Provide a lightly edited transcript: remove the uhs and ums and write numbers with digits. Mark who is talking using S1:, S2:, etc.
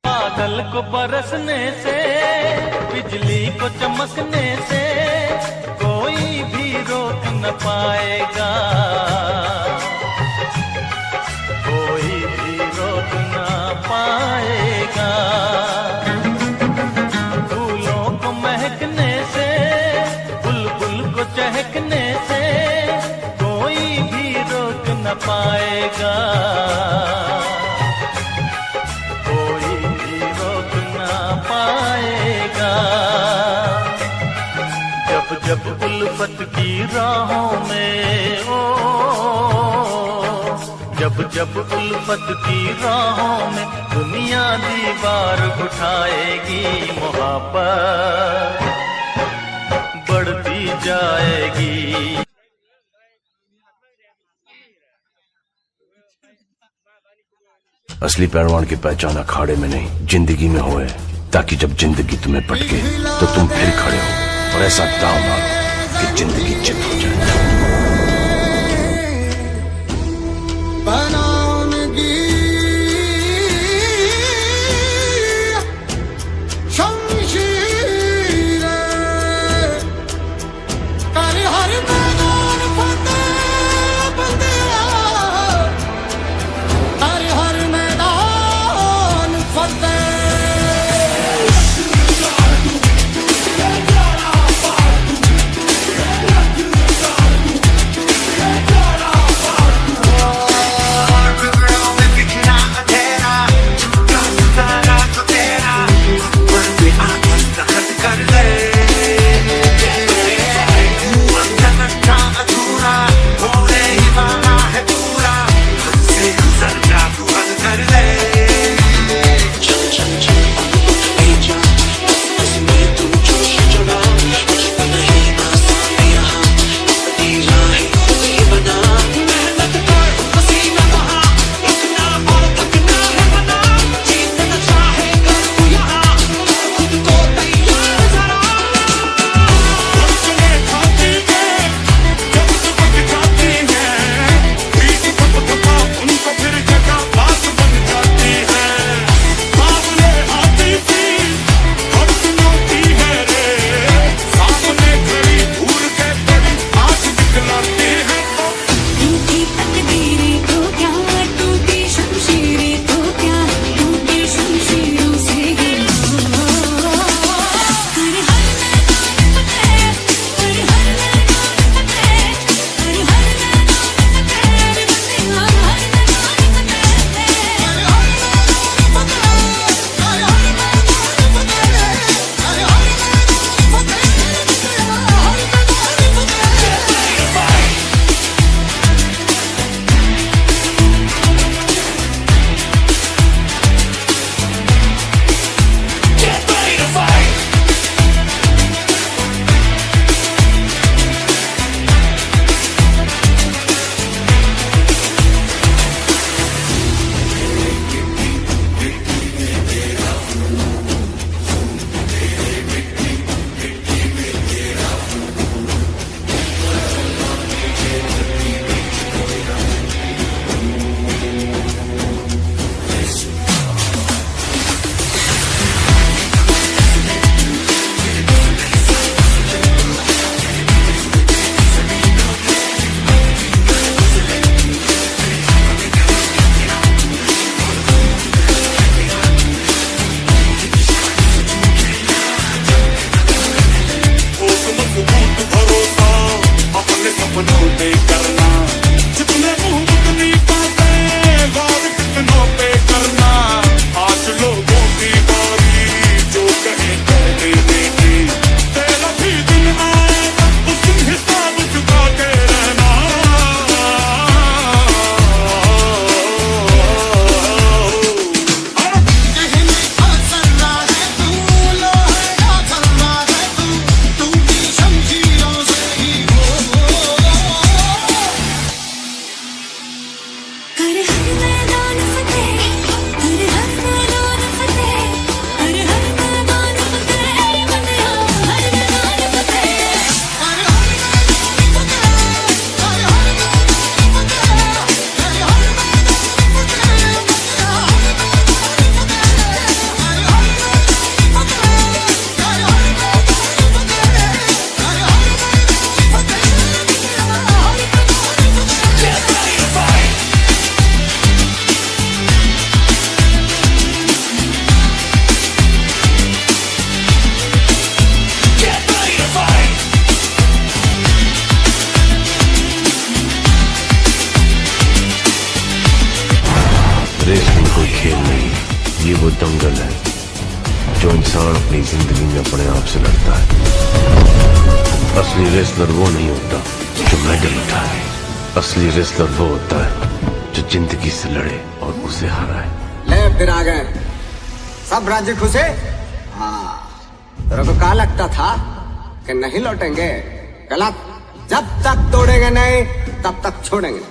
S1: बादल को बरसने से, बिजली को चमकने से कोई भी रोक न पाएगा, कोई भी रोक न पाएगा। फूलों को महकने से जब उल्फत की राहों में ओ, जब उल्फत की राहों में दुनिया दीवार उठाएगी, मोहब्बत बढ़ती जाएगी।
S2: असली पहलवान की पहचान अखाड़े में नहीं जिंदगी में होए, ताकि जब जिंदगी तुम्हें पटके तो तुम फिर खड़े हो और ऐसा दांव मारो कि जिंदगी चित हो जाए। ये वो दंगल है जो इंसान अपनी जिंदगी में अपने आप से लड़ता है। असली रेसलर वो नहीं होता जो मेडल उठाए, असली रेसलर वो होता है जो जिंदगी से लड़े और उसे हराए।
S3: ले फिर आ गए सब राज्य खुशे। हाँ, तेरे को क्या लगता था कि नहीं लौटेंगे? गलत। जब तक तोड़ेंगे नहीं तब तक छोड़ेंगे।